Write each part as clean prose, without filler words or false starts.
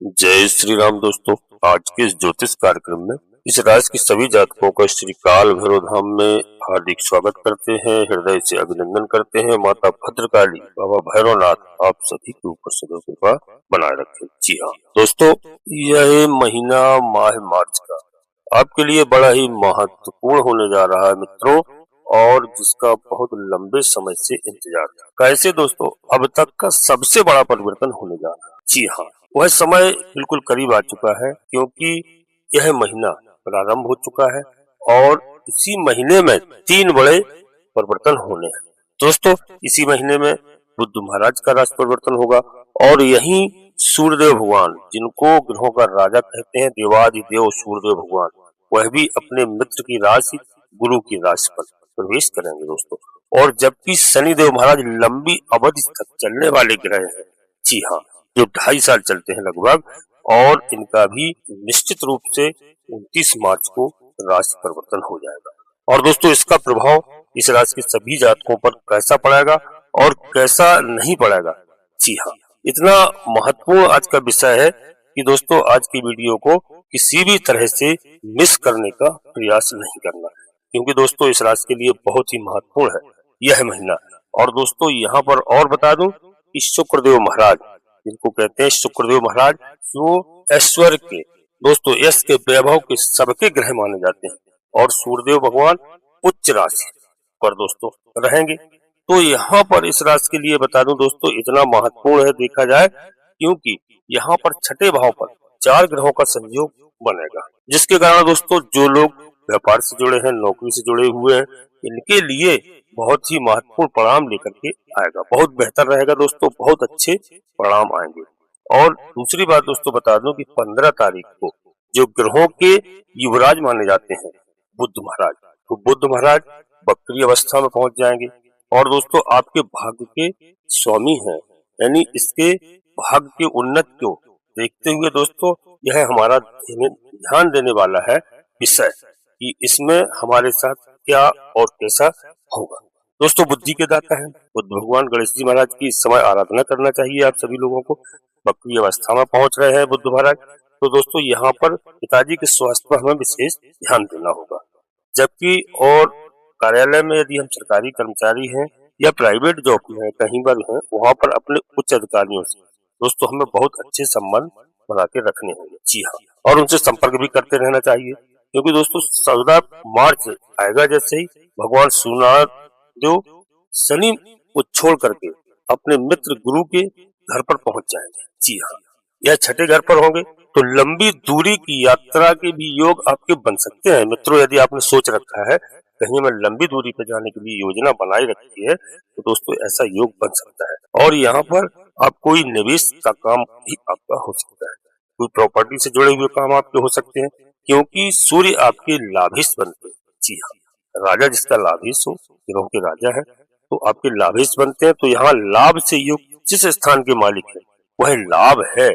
जय श्री राम दोस्तों। आज के इस ज्योतिष कार्यक्रम में इस राशि की सभी जातकों का श्री काल भैरव धाम में हार्दिक स्वागत करते हैं, हृदय से अभिनंदन करते हैं। माता भद्रकाली, बाबा भैरवनाथ आप सभी के ऊपर सदैव कृपा बनाए रखें। जी हाँ दोस्तों, यह महीना माह मार्च का आपके लिए बड़ा ही महत्वपूर्ण होने जा रहा है मित्रों, और जिसका बहुत लंबे समय से इंतजार था। कैसे दोस्तों, अब तक का सबसे बड़ा परिवर्तन होने जा रहा है। जी हाँ, वह समय बिल्कुल करीब आ चुका है, क्योंकि यह महीना प्रारंभ हो चुका है और इसी महीने में 3 बड़े परिवर्तन होने हैं। दोस्तों, इसी महीने में बुद्ध महाराज का राशि परिवर्तन होगा और यही सूर्यदेव भगवान, जिनको ग्रहों का राजा कहते हैं, देवाधिदेव सूर्यदेव भगवान, वह भी अपने मित्र की राशि गुरु की राशि पर प्रवेश करेंगे दोस्तों। और जबकि शनिदेव महाराज लंबी अवधि तक चलने वाले ग्रह हैं, जी हाँ, जो 2.5 साल चलते हैं लगभग, और इनका भी निश्चित रूप से 29 मार्च को राशि परिवर्तन हो जाएगा। और दोस्तों, इसका प्रभाव इस राशि के सभी जातकों पर कैसा पड़ेगा और कैसा नहीं पड़ेगा, जी हाँ, इतना महत्वपूर्ण आज का विषय है कि दोस्तों आज की वीडियो को किसी भी तरह से मिस करने का प्रयास नहीं करना है, क्योंकि दोस्तों इस राशि के लिए बहुत ही महत्वपूर्ण है यह महीना। और दोस्तों यहाँ पर और बता दूं कि शुक्रदेव महाराज, जिनको कहते हैं शुक्रदेव महाराज, जो ऐश्वर्य के, दोस्तों यश के, वैभव के सबके ग्रह माने जाते हैं, और सूर्यदेव भगवान उच्च राशि पर दोस्तों रहेंगे। तो यहाँ पर इस राशि के लिए बता दूं दोस्तों, इतना महत्वपूर्ण है देखा जाए, क्योंकि यहाँ पर छठे भाव पर 4 ग्रहों का संयोग बनेगा, जिसके कारण दोस्तों जो लोग व्यापार से जुड़े हैं, नौकरी से जुड़े हुए हैं, इनके लिए बहुत ही महत्वपूर्ण परिणाम लेकर के आएगा। बहुत बेहतर रहेगा दोस्तों, बहुत अच्छे परिणाम आएंगे। और दूसरी बात दोस्तों बता दूं कि 15 तारीख को जो ग्रहों के युवराज माने जाते हैं बुद्ध महाराज, तो बुद्ध महाराज वक्री अवस्था में पहुंच जाएंगे और दोस्तों आपके भाग्य के स्वामी हैं, यानी इसके भाग्य के उन्नत को देखते हुए दोस्तों यह हमारा ध्यान देने वाला है विषय कि इसमें हमारे साथ क्या और कैसा होगा। दोस्तों, बुद्धि के दाता है बुद्ध भगवान गणेश जी महाराज की इस समय आराधना करना चाहिए आप सभी लोगों को। वक्री अवस्था में पहुंच रहे हैं बुद्ध महाराज, तो दोस्तों यहाँ पर पिताजी के स्वास्थ्य पर हमें विशेष ध्यान देना होगा। जबकि और कार्यालय में यदि हम सरकारी कर्मचारी हैं या प्राइवेट जॉब में हैं, कहीं पर हैं, वहाँ पर अपने उच्च अधिकारियों से दोस्तों हमें बहुत अच्छे संबंध बना के रखने होंगे। जी हाँ, और उनसे संपर्क भी करते रहना चाहिए, क्योंकि दोस्तों 14 मार्च आएगा जैसे ही भगवान सूर्यदेव शनि को छोड़ करके अपने मित्र गुरु के घर पर पहुंच जाएंगे। जी हाँ, यह छठे घर पर होंगे, तो लंबी दूरी की यात्रा के भी योग आपके बन सकते हैं मित्रों। यदि आपने सोच रखा है कहीं मैं लंबी दूरी पर जाने के लिए योजना बनाई रखी है, तो दोस्तों ऐसा योग बन सकता है। और यहाँ पर आप कोई निवेश का काम भी आपका हो सकता है, कोई प्रॉपर्टी से जुड़े हुए काम आपके हो सकते हैं, क्योंकि सूर्य आपके लाभेश बनते हैं। जी हाँ, राजा जिसका लाभेश हो, ग्रहों के राजा है, तो आपके लाभेश बनते हैं। तो यहाँ लाभ से युक्त जिस स्थान के मालिक है वह लाभ है,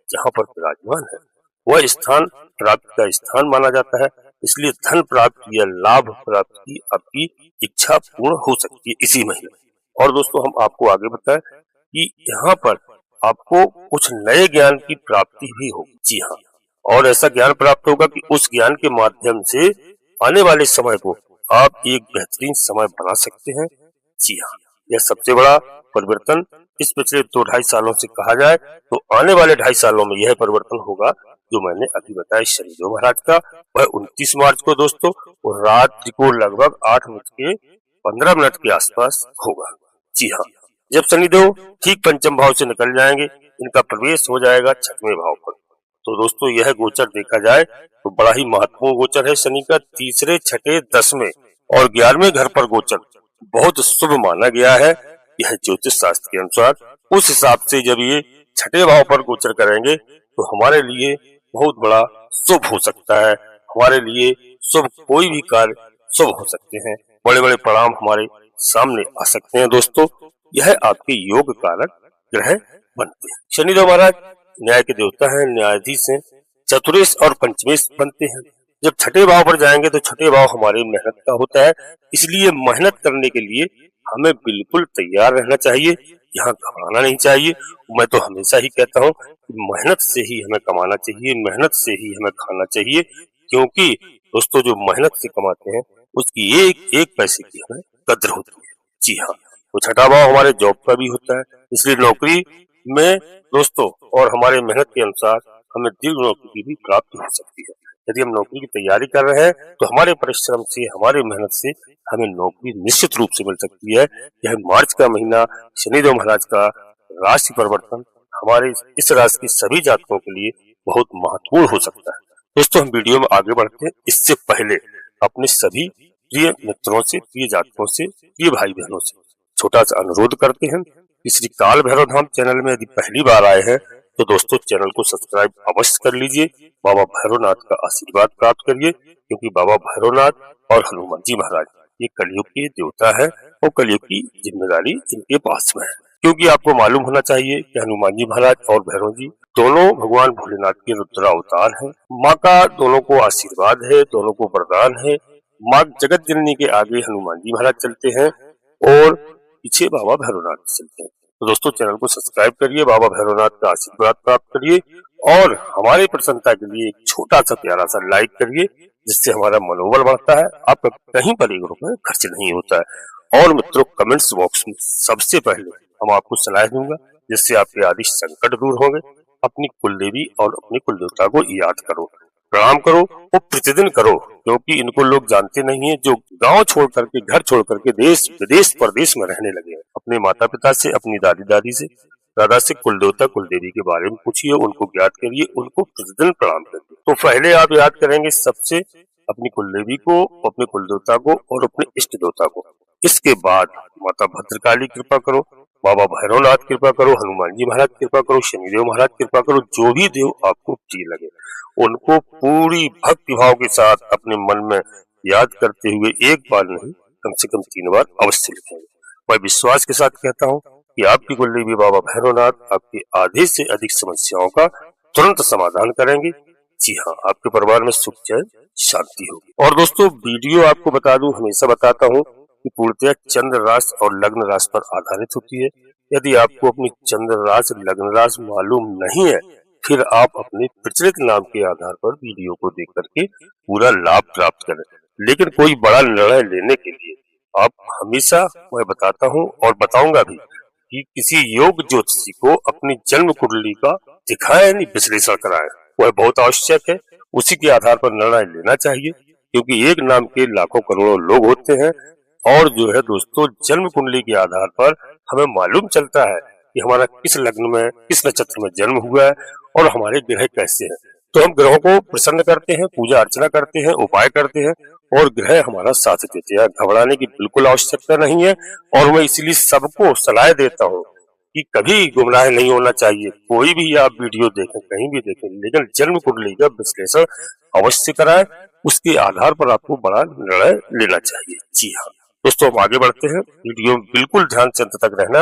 जहाँ पर विराजमान है वह स्थान प्राप्ति का स्थान माना जाता है। इसलिए धन प्राप्ति या लाभ प्राप्ति आपकी इच्छा पूर्ण हो सकती है इसी महीने। और दोस्तों हम आपको आगे बताएं कि यहाँ पर आपको कुछ नए ज्ञान की प्राप्ति भी होगी। जी हाँ, और ऐसा ज्ञान प्राप्त होगा कि उस ज्ञान के माध्यम से आने वाले समय को आप एक बेहतरीन समय बना सकते हैं। जी हाँ, यह सबसे बड़ा परिवर्तन इस पिछले 2-2.5 सालों से कहा जाए तो आने वाले 2.5 सालों में यह परिवर्तन होगा जो मैंने अभी बताया शनिदेव महाराज का। वह 29 मार्च को दोस्तों और रात को लगभग 8:15 के आसपास होगा। जी हाँ, जब शनिदेव ठीक पंचम भाव से निकल जाएंगे, इनका प्रवेश हो जाएगा 6वें भाव पर। तो दोस्तों यह गोचर देखा जाए तो बड़ा ही महत्वपूर्ण गोचर है शनि का। 3रे, 6ठे, 10वें और 11वें घर पर गोचर बहुत शुभ माना गया है यह ज्योतिष शास्त्र के अनुसार। उस हिसाब से जब ये 6ठे भाव पर गोचर करेंगे तो हमारे लिए बहुत बड़ा शुभ हो सकता है, हमारे लिए शुभ कोई भी कार्य शुभ हो सकते हैं, बड़े बड़े परिणाम हमारे सामने आ सकते हैं। दोस्तों यह आपके योग कारक ग्रह बनते हैं। शनिदेव महाराज न्याय के देवता हैं, न्यायाधीश हैं, चतुरेश और पंचमेश बनते हैं। जब 6ठे भाव पर जाएंगे तो 6ठे भाव हमारी मेहनत का होता है, इसलिए मेहनत करने के लिए हमें बिल्कुल तैयार रहना चाहिए। यहाँ घबराना नहीं चाहिए। मैं तो हमेशा ही कहता हूँ कि मेहनत से ही हमें कमाना चाहिए, मेहनत से ही हमें खाना चाहिए, क्योंकि दोस्तों जो मेहनत से कमाते हैं उसकी एक एक पैसे की हमें कद्र होती है। जी हाँ, तो छठा भाव हमारे जॉब का भी होता है, इसलिए नौकरी में दोस्तों और हमारे मेहनत के अनुसार हमें दीर्घ नौकरी भी प्राप्त हो सकती है। यदि हम नौकरी की तैयारी कर रहे हैं तो हमारे परिश्रम से, हमारे मेहनत से हमें नौकरी निश्चित रूप से मिल सकती है। यह मार्च का महीना शनिदेव महाराज का राशि परिवर्तन हमारे इस राशि की सभी जातकों के लिए बहुत महत्वपूर्ण हो सकता है। दोस्तों हम वीडियो में आगे बढ़ते हैं, इससे पहले अपने सभी प्रिय मित्रों से, प्रिय जातकों से, प्रिय भाई बहनों से छोटा सा अनुरोध करते हैं कि श्री काल भैरव धाम चैनल में यदि पहली बार आए हैं तो दोस्तों चैनल को सब्सक्राइब अवश्य कर लीजिए। बाबा भैरवनाथ का आशीर्वाद प्राप्त करिए, क्योंकि बाबा भैरवनाथ और हनुमान जी महाराज ये कलयुग के देवता है और कलयुग की जिम्मेदारी इनके पास में है। क्योंकि आपको मालूम होना चाहिए कि हनुमान जी महाराज और भैरव जी दोनों भगवान भोलेनाथ के रुद्र अवतार हैं। माँ का दोनों को आशीर्वाद है, दोनों को वरदान है। माँ जगत जननी के आगे हनुमान जी महाराज चलते हैं और पीछे बाबा भैरवनाथ चलते हैं। तो दोस्तों चैनल को सब्सक्राइब करिए, बाबा भैरवनाथ का आशीर्वाद प्राप्त करिए और हमारी प्रसन्नता के लिए एक छोटा सा प्यारा सा लाइक करिए, जिससे हमारा मनोबल बढ़ता है। आपका कहीं पर एक रुपए खर्च नहीं होता है। और मित्रों कमेंट्स बॉक्स में सबसे पहले हम आपको सलाह दूंगा, जिससे आपके आदि संकट दूर होंगे। अपनी कुलदेवी और अपने कुलदेवता को याद करो, प्रणाम करो और प्रतिदिन करो, क्योंकि इनको लोग जानते नहीं है। जो गांव छोड़ करके, घर छोड़ करके देश विदेश परदेश में रहने लगे हैं, अपने माता पिता से, अपनी दादी दादी से, दादा से कुलदेवता कुलदेवी के बारे में पूछिए, उनको याद करिए, उनको प्रतिदिन प्रणाम करिए। तो पहले आप याद करेंगे सबसे अपनी कुलदेवी को, अपने कुलदेवता को और अपने इष्ट देवता को। इसके बाद माता भद्रकाली कृपा करो, बाबा भैरवनाथ कृपा करो, हनुमान जी महाराज कृपा करो, शनिदेव महाराज कृपा करो। जो भी देव आपको प्रिय लगे उनको पूरी भक्ति भाव के साथ अपने मन में याद करते हुए एक बार नहीं कम से कम 3 बार अवश्य लिखेंगे। मैं विश्वास के साथ कहता हूँ कि आपकी कुलदेवी बाबा भैरवनाथ आपकी आधे से अधिक समस्याओं का तुरंत समाधान करेंगे। जी हाँ, आपके परिवार में सुख चैन शांति होगी। और दोस्तों वीडियो आपको बता दूं, हमेशा बताता हूँ कि पूर्णतः चंद्र राशि और लग्न राशि पर आधारित होती है। यदि आपको अपनी चंद्र राशि लग्न राशि मालूम नहीं है, फिर आप अपने प्रचलित नाम के आधार पर वीडियो को देख करके पूरा लाभ प्राप्त करें। लेकिन कोई बड़ा निर्णय लेने के लिए आप हमेशा, मैं बताता हूँ और बताऊंगा भी, कि किसी योग ज्योतिषी को अपनी जन्म कुंडली का दिखाए यानी विश्लेषण कराए, वह बहुत आवश्यक है। उसी के आधार पर निर्णय लेना चाहिए, क्योंकि एक नाम के लाखों करोड़ों लोग होते हैं। और जो है दोस्तों जन्म कुंडली के आधार पर हमें मालूम चलता है कि हमारा किस लग्न में, किस नक्षत्र में जन्म हुआ है और हमारे ग्रह कैसे हैं। तो हम ग्रहों को प्रसन्न करते हैं, पूजा अर्चना करते हैं, उपाय करते हैं और ग्रह हमारा साथ देते हैं। घबराने की बिल्कुल आवश्यकता नहीं है। और मैं इसीलिए सबको सलाह देता हूँ कि कभी गुमराह नहीं होना चाहिए। कोई भी आप वीडियो देखें, कहीं भी देखें, लेकिन जन्म कुंडली का विश्लेषण अवश्य कराएं। उसके आधार पर आपको बड़ा निर्णय लेना चाहिए। जी हाँ दोस्तों, हम आगे बढ़ते हैं। वीडियो में बिल्कुल ध्यान से अंत तक रहना।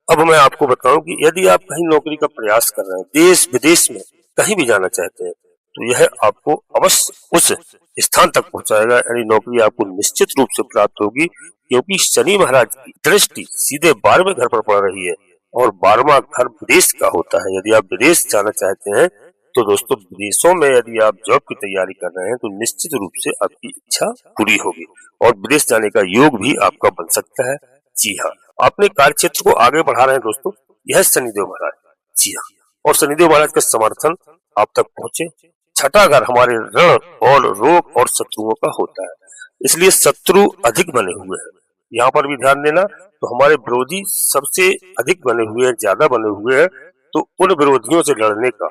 अब मैं आपको बताऊं कि यदि आप कहीं नौकरी का प्रयास कर रहे हैं, देश विदेश में कहीं भी जाना चाहते हैं, तो यह आपको अवश्य उस स्थान तक पहुंचाएगा, यानी नौकरी आपको निश्चित रूप से प्राप्त होगी। क्योंकि शनि महाराज की दृष्टि सीधे 12वें घर पर पड़ रही है और 12वां घर विदेश का होता है। यदि आप विदेश जाना चाहते हैं तो दोस्तों विदेशों में यदि आप जॉब की तैयारी कर रहे हैं तो निश्चित रूप से आपकी इच्छा पूरी होगी और विदेश जाने का योग भी आपका बन सकता है। जी हाँ, अपने कार्य क्षेत्र को आगे बढ़ा रहे हैं दोस्तों, यह शनिदेव महाराज। जी हाँ, और शनिदेव महाराज का समर्थन आप तक पहुंचे। छठा घर हमारे ऋण और रोग और शत्रुओं का होता है, इसलिए शत्रु अधिक बने हुए हैं। यहाँ पर भी ध्यान देना, तो हमारे विरोधी सबसे अधिक बने हुए हैं, ज्यादा बने हुए हैं। तो उन विरोधियों से लड़ने का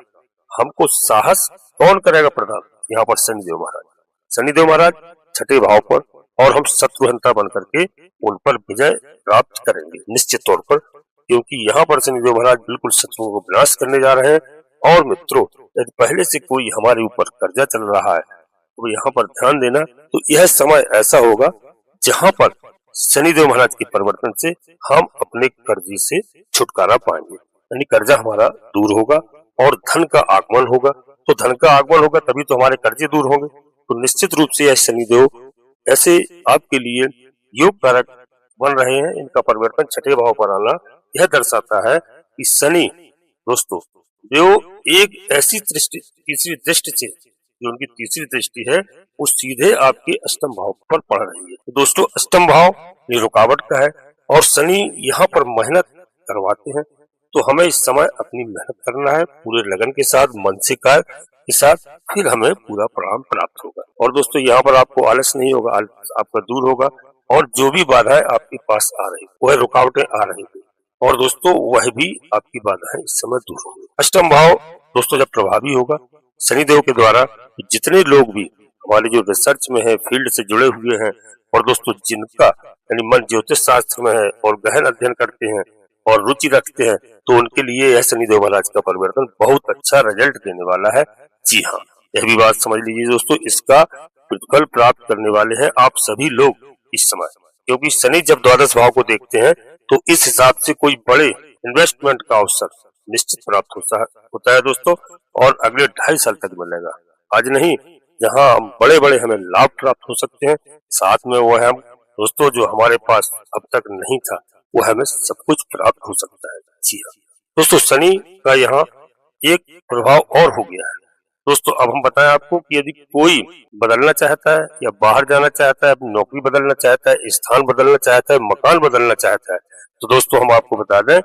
हमको साहस कौन करेगा प्रदान? यहाँ पर शनिदेव महाराज। शनिदेव महाराज छठे भाव पर, और हम शत्रुहंता बन करके उन पर विजय प्राप्त करेंगे निश्चित तौर पर, क्योंकि यहाँ पर शनिदेव महाराज बिल्कुल शत्रुओं को विनाश करने जा रहे हैं। और मित्रों यदि पहले से कोई हमारे ऊपर कर्जा चल रहा है तो यहाँ पर ध्यान देना, तो यह समय ऐसा होगा जहाँ पर शनिदेव महाराज के परिवर्तन से हम अपने कर्जे से छुटकारा पाएंगे, यानी कर्जा हमारा दूर होगा और धन का आगमन होगा। तो धन का आगमन होगा तभी तो हमारे कर्जे दूर होंगे। तो निश्चित रूप से यह शनिदेव ऐसे आपके लिए योग कारक बन रहे हैं। इनका परिवर्तन छठे भाव पर आना यह दर्शाता है कि शनि दोस्तों जो एक ऐसी दृष्टि तीसरी दृष्टि से जो उनकी तीसरी दृष्टि है वो सीधे आपके अष्टम भाव पर पड़ रही है। तो दोस्तों अष्टम भाव ये रुकावट का है और शनि यहाँ पर मेहनत करवाते हैं। तो हमें इस समय अपनी मेहनत करना है पूरे लगन के साथ, मन से कार्य के साथ, फिर हमें पूरा परिणाम प्राप्त होगा। और दोस्तों यहाँ पर आपको आलस नहीं होगा, आलस आपका दूर होगा और जो भी बाधाएं आपके पास आ रही वह रुकावटें आ रही और दोस्तों वह भी आपकी बाधाएं इस समय दूर होंगी। अष्टम भाव दोस्तों जब प्रभावी होगा शनिदेव के द्वारा, जितने लोग भी हमारे जो रिसर्च में है, फील्ड से जुड़े हुए हैं और दोस्तों जिनका यानी मन ज्योतिष शास्त्र में है और गहन अध्ययन करते हैं और रुचि रखते हैं, तो उनके लिए यह शनिदेव महाराज का परिवर्तन बहुत अच्छा रिजल्ट देने वाला है। जी हाँ, यह भी बात समझ लीजिए दोस्तों, इसका प्रतिफल प्राप्त करने वाले हैं आप सभी लोग इस समय, क्योंकि शनि जब द्वादश भाव को देखते हैं तो इस हिसाब से कोई बड़े इन्वेस्टमेंट का अवसर निश्चित प्राप्त होता है दोस्तों और अगले 2.5 साल तक मिलेगा। आज नहीं, जहाँ बड़े बड़े हमें लाभ प्राप्त हो सकते हैं, साथ में वो हम दोस्तों जो हमारे पास अब तक नहीं था वो हमें सब कुछ प्राप्त हो सकता है। जी हाँ दोस्तों, शनि का यहाँ एक प्रभाव और हो गया है दोस्तों। अब हम बताएं आपको कि यदि कोई बदलना चाहता है या बाहर जाना चाहता है, अपनी नौकरी बदलना चाहता है, स्थान बदलना चाहता है, मकान बदलना चाहता है, तो दोस्तों हम आपको बता दें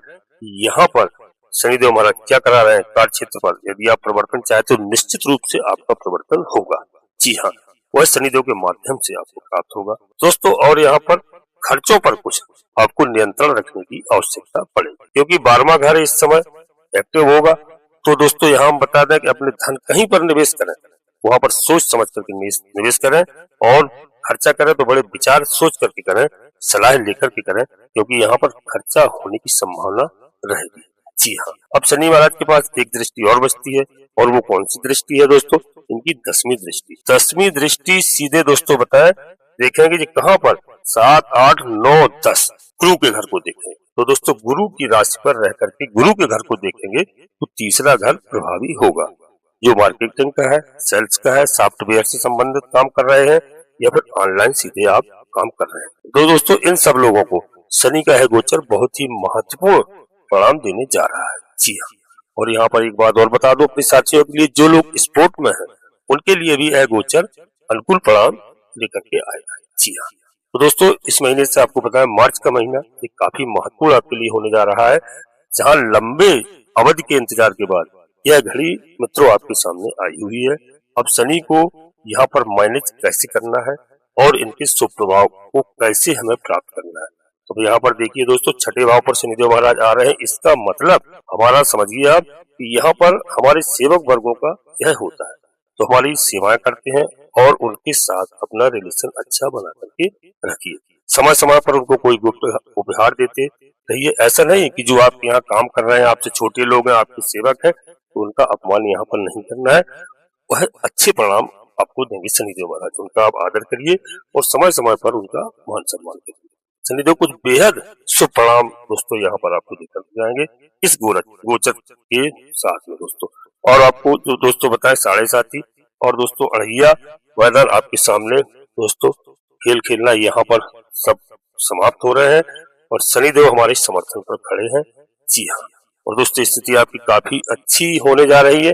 यहाँ पर शनिदेव महाराज क्या करा रहे हैं कार्य क्षेत्र पर। यदि आप परिवर्तन चाहते हो निश्चित रूप से आपका परिवर्तन होगा। जी हाँ, वह शनिदेव के माध्यम से आपको प्राप्त होगा दोस्तों। और यहाँ पर खर्चों पर कुछ आपको नियंत्रण रखने की आवश्यकता पड़ेगी, क्योंकि 12वां घर इस समय एक्टिव होगा। तो दोस्तों यहाँ हम बता दें कि अपने धन कहीं पर निवेश करें, वहां पर सोच समझ करके निवेश करें और खर्चा करें तो बड़े विचार सोच करके करें, सलाह लेकर के करें, क्योंकि यहाँ पर खर्चा होने की संभावना रहेगी। जी हाँ, अब शनि महाराज के पास एक दृष्टि और बचती है और वो कौन सी दृष्टि है दोस्तों? इनकी 10वीं दृष्टि। 10वीं दृष्टि सीधे दोस्तों बताएं देखेंगे जी कहाँ पर 7, 8, 9, 10 गुरु के घर को देखेंगे। तो दोस्तों गुरु की राशि पर रह करके गुरु के घर को देखेंगे तो तीसरा घर प्रभावी होगा। जो मार्केटिंग का है, सेल्स का है, सॉफ्टवेयर से संबंधित काम कर रहे हैं या फिर ऑनलाइन सीधे आप काम कर रहे हैं, तो दोस्तों इन सब लोगों को शनि का है गोचर बहुत ही महत्वपूर्ण परिणाम देने जा रहा है। जी हाँ, और यहाँ पर एक बात और बता दो अपने साथियों के लिए, जो लोग स्पोर्ट में हैं उनके लिए भी यह गोचर अनुकूल परिणाम लेकर के आएगा। जी हाँ, तो दोस्तों इस महीने से आपको पता है मार्च का महीना ये काफी महत्वपूर्ण आपके लिए होने जा रहा है, जहाँ लंबे अवधि के इंतजार के बाद यह घड़ी मित्रों आपके सामने आई हुई है। अब शनि को यहाँ पर मैनेज कैसे करना है और इनके शुभ प्रभाव को कैसे हमें प्राप्त करना है, तो यहाँ पर देखिए दोस्तों 6ठे भाव पर शनिदेव महाराज आ रहे हैं। इसका मतलब हमारा समझिए आप कि यहाँ पर हमारे सेवक वर्गों का यह होता है, तो हमारी सेवाएं करते हैं और उनके साथ अपना रिलेशन अच्छा बना करके रखिए। समय समय पर उनको कोई गुप्त उपहार देते रहिए। ऐसा नहीं कि जो आप यहाँ काम कर रहे हैं, आपसे छोटे लोग हैं, आपके सेवक हैं, तो उनका अपमान यहाँ पर नहीं करना है। वह अच्छे परिणाम आपको देंगे शनिदेव महाराज, उनका आप आदर करिए और समय समय पर उनका मान सम्मान करिए। शनिदेव कुछ बेहद शुभ परिणाम दोस्तों यहाँ पर आपको देकर जाएंगे इस गोचर के साथ में दोस्तों। और आपको जो दोस्तों बताए 7.5 और दोस्तों अड़हिया मैदान आपके सामने दोस्तों खेल खेलना यहाँ पर सब समाप्त हो रहे हैं और शनिदेव हमारे समर्थन पर खड़े हैं। जी हाँ, और दोस्तों स्थिति आपकी काफी अच्छी होने जा रही है।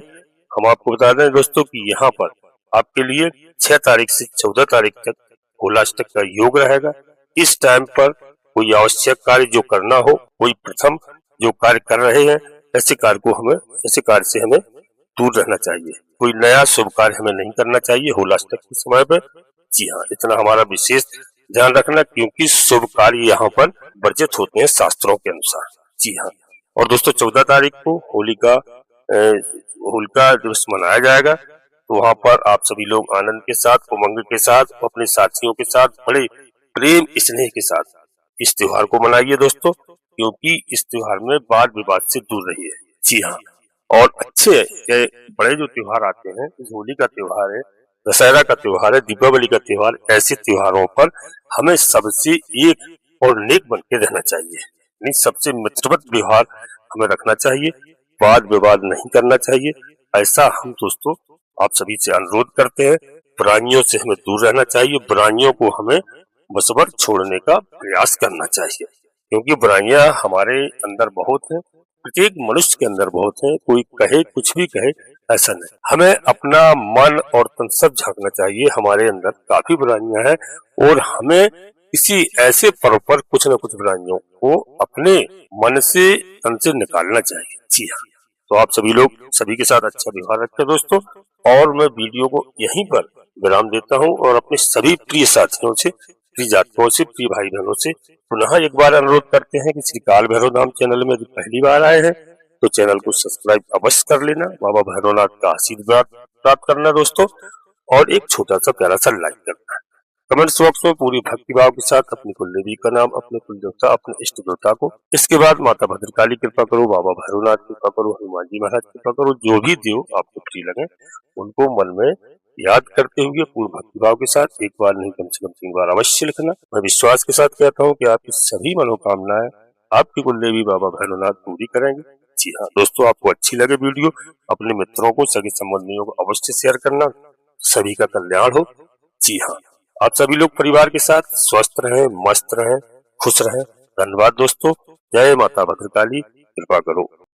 हम आपको बता दें दोस्तों कि यहाँ पर आपके लिए 6 तारीख से 14 तारीख तक होलाष्टक का योग रहेगा। इस टाइम पर कोई आवश्यक कार्य जो करना हो, कोई प्रथम जो कार्य कर रहे हैं ऐसे कार्य से हमें दूर रहना चाहिए। कोई नया शुभ कार्य हमें नहीं करना चाहिए होलाष्टक के समय पर। जी हाँ, इतना हमारा विशेष ध्यान रखना, क्योंकि शुभ कार्य यहाँ पर वर्जित होते हैं शास्त्रों के अनुसार। जी हाँ, और दोस्तों 14 तारीख को होलिका दिवस मनाया जाएगा, तो वहाँ पर आप सभी लोग आनंद के साथ, उमंग के साथ, अपने साथियों के साथ, बड़े प्रेम स्नेह के साथ इस त्योहार को मनाइए दोस्तों, क्योंकि इस त्योहार में वाद विवाद से दूर रहिए। जी हाँ, और अच्छे बड़े जो त्योहार आते हैं, होली का त्योहार है, दशहरा का त्योहार है, दीपावली का त्योहार, ऐसे त्योहारों पर हमें सबसे एक और नेक बन के रहना चाहिए, नहीं सबसे मित्रवत व्यवहार हमें रखना चाहिए, वाद विवाद नहीं करना चाहिए। ऐसा हम दोस्तों आप सभी से अनुरोध करते हैं। बुराइयों से हमें दूर रहना चाहिए, बुराइयों को हमें बसबर छोड़ने का प्रयास करना चाहिए। क्योंकि बुराइयां हमारे अंदर बहुत है, प्रत्येक मनुष्य के अंदर बहुत है। कोई कहे कुछ भी कहे, ऐसा नहीं। हमें अपना मन और तन सब झांकना चाहिए। हमारे अंदर काफी बुराइयां हैं और हमें किसी ऐसे पर्व पर कुछ न कुछ बुराइयों को अपने मन से, तन से निकालना चाहिए। जी हाँ, तो आप सभी लोग सभी के साथ अच्छा व्यवहार रखें दोस्तों। और मैं वीडियो को यहीं पर विराम देता हूँ और अपने सभी प्रिय साथियों से, प्रिय जातकों से, प्रिय भाई बहनों से पुनः एक बार अनुरोध करते हैं कि श्री काल भैरव धाम चैनल में यदि पहली बार आए हैं तो चैनल को सब्सक्राइब अवश्य कर लेना। बाबा भैरवनाथ का आशीर्वाद प्राप्त करना दोस्तों, और एक छोटा सा प्यारा सा लाइक करना। कमेंट्स बॉक्स में पूरी भक्ति भाव के साथ अपनी कुल देवी का नाम, अपने कुल देवता, अपने इष्ट देवता को, इसके बाद माता भद्रकाली कृपा करो, बाबा भैरवनाथ कृपा करो, हनुमान जी महाराज कृपा करो, जो भी देव आपको प्रिय लगे उनको मन में याद करते हुए पूर्ण भक्ति भाव के साथ एक बार नहीं कम से कम 3 बार अवश्य लिखना। मैं विश्वास के साथ कहता हूँ कि आपकी सभी मनोकामनाएं आपकी कुल देवी बाबा भैरवनाथ पूरी करेंगे। जी हाँ दोस्तों, आपको अच्छी लगे वीडियो, अपने मित्रों को, सगे संबंधियों को अवश्य शेयर करना। सभी का कल्याण हो। जी हाँ, आप सभी लोग परिवार के साथ स्वस्थ रहें, मस्त रहें, खुश रहें। धन्यवाद दोस्तों। जय माता भद्रकाली, कृपा करो।